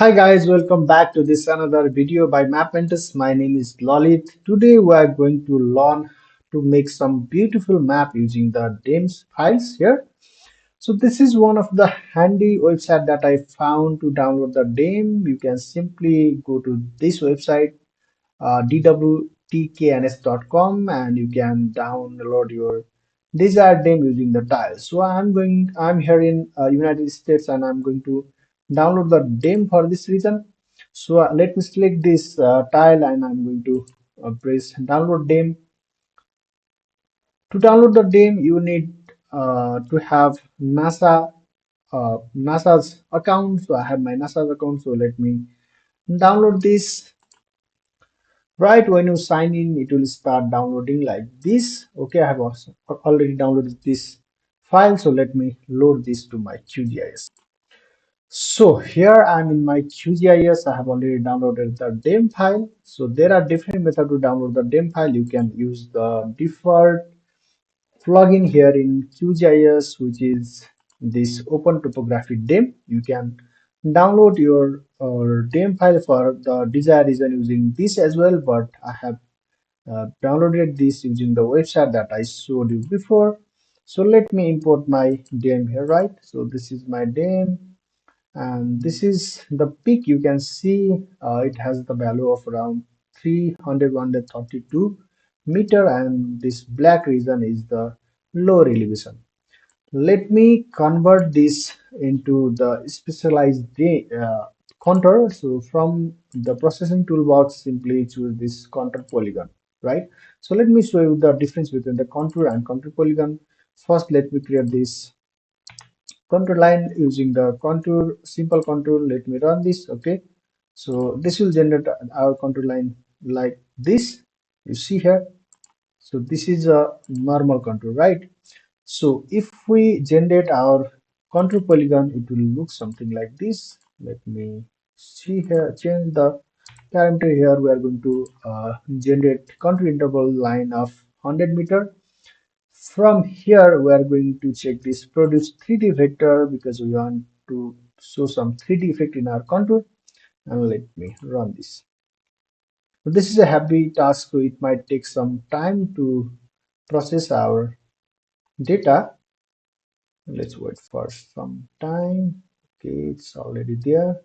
Hi guys, welcome back to this another video by MapMentus. My name is Lalit. Today we are going to learn to make some beautiful map using the DIMS files here. So this is one of the handy website that I found to download the DIM. You can simply go to this website dwtkns.com and you can download your desired name using the tiles. So I'm here in United States and I'm going to download the name for this reason. So let me select this tile and I'm going to press download name. To download the name, you need to have NASA's account. So I have my NASA's account. So let me download this. Right when you sign in, it will start downloading like this. Okay, I have also already downloaded this file, so let me load this to my QGIS. So here I'm in my QGIS. I have already downloaded the DEM file. So there are different methods to download the DEM file. You can use the default plugin here in QGIS, which is this Open Topographic DEM. You can download your DEM file for the desired reason using this as well, but I have downloaded this using the website that I showed you before. So let me import my DEM here, right? So this is my DEM and this is the peak. You can see it has the value of around 332 meter and this black region is the lower elevation. Let me convert this into the specialized contour. So from the processing toolbox, simply choose this contour polygon, right? So let me show you the difference between the contour and contour polygon. First, let me create this contour line using the contour, simple contour. Let me run this, okay? So this will generate our contour line like this, you see here. So this is a normal contour, right? So if we generate our contour polygon, it will look something like this. Let me see here, change the parameter here. We are going to generate contour interval line of 100 meter. From here, we are going to check this produce 3D vector because we want to show some 3D effect in our contour. And let me run this. So this is a heavy task, so it might take some time to process our data. Let's wait for some time. Okay, it's already there.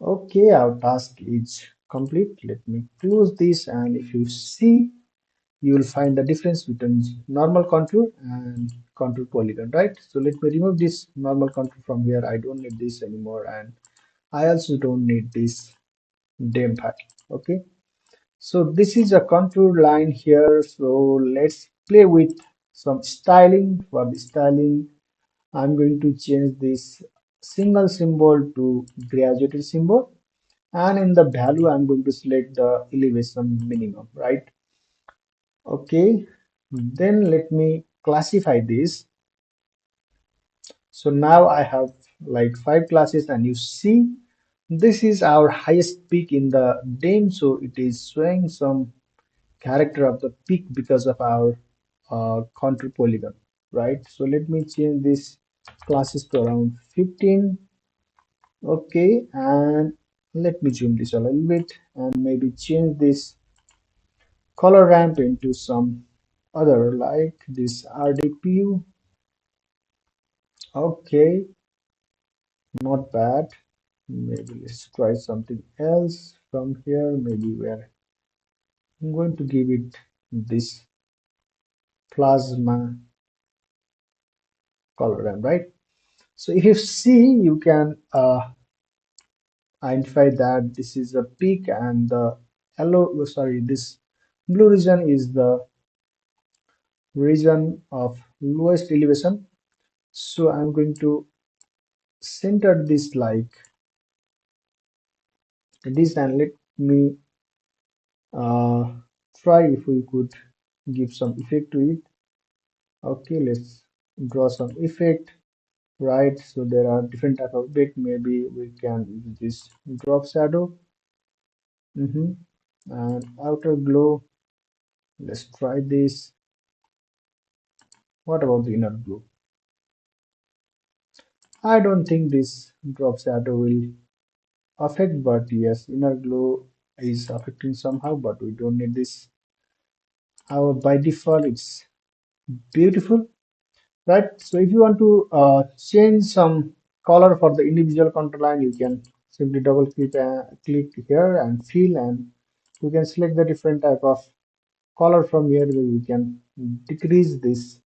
Okay, our task is complete. Let me close this, and if you see, you will find the difference between normal contour and contour polygon, right? So let me remove this normal contour from here. I don't need this anymore, and I also don't need this dim pattern. Okay, so this is a contour line here. So let's play with some styling. For the styling, I'm going to change this single symbol to graduated symbol, and in the value I'm going to select the elevation minimum, right? Okay, then let me classify this. So now I have like 5 classes, and you see this is our highest peak in the DAME, so it is showing some character of the peak because of our contour polygon, right? So let me change this classes to around 15. Okay, and let me zoom this a little bit and maybe change this color ramp into some other like this RDPU. Okay, not bad. Maybe let's try something else from here. Maybe we're going to give it this plasma color ramp, right? So if you see, you can identify that this is a peak and the yellow, sorry, this blue region is the region of lowest elevation. So I'm going to center this like this and let me uh, try if we could give some effect to it. Okay, let's draw some effect, right? So there are different type of effect. Maybe we can use this drop shadow, and outer glow. Let's try this. What about the inner blue? I don't think this drop shadow will affect, but yes, inner glow is affecting somehow, but we don't need this. Our by default, it's beautiful, right? So if you want to change some color for the individual contour line, you can simply double click here and fill, and you can select the different type of color from here. Where you can decrease this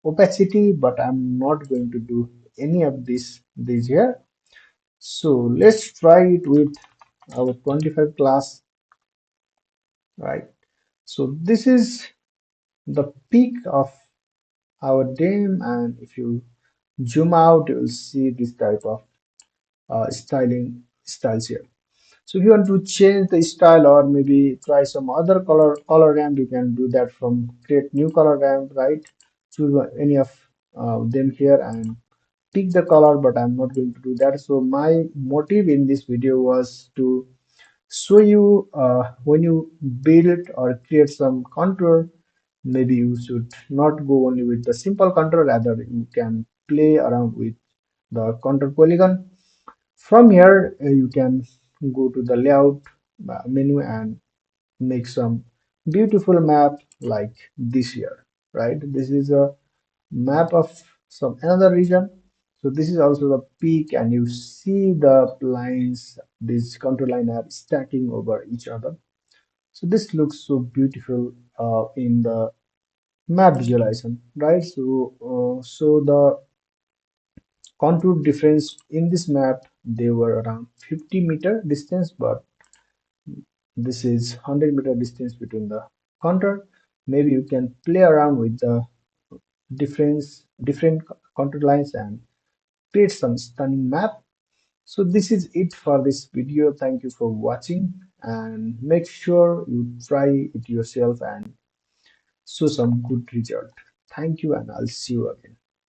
opacity, but I'm not going to do any of this here. So let's try it with our 25 class, right? So this is the peak of our dam, and if you zoom out, you will see this type of styles here. So if you want to change the style or maybe try some other color ramp, you can do that from create new color ramp, right? Choose any of them here and pick the color, but I'm not going to do that. So my motive in this video was to show you when you build or create some contour, maybe you should not go only with the simple contour, rather you can play around with the contour polygon. From here, you can go to the layout menu and make some beautiful map like this here, right? This is a map of some another region. So this is also the peak, and you see the lines, these contour line are stacking over each other. So this looks so beautiful in the map visualization, right? So the contour difference in this map, they were around 50-meter distance, but this is 100-meter distance between the contour. Maybe you can play around with the different contour lines and create some stunning map. So this is it for this video. Thank you for watching, and make sure you try it yourself and show some good result. Thank you, and I'll see you again.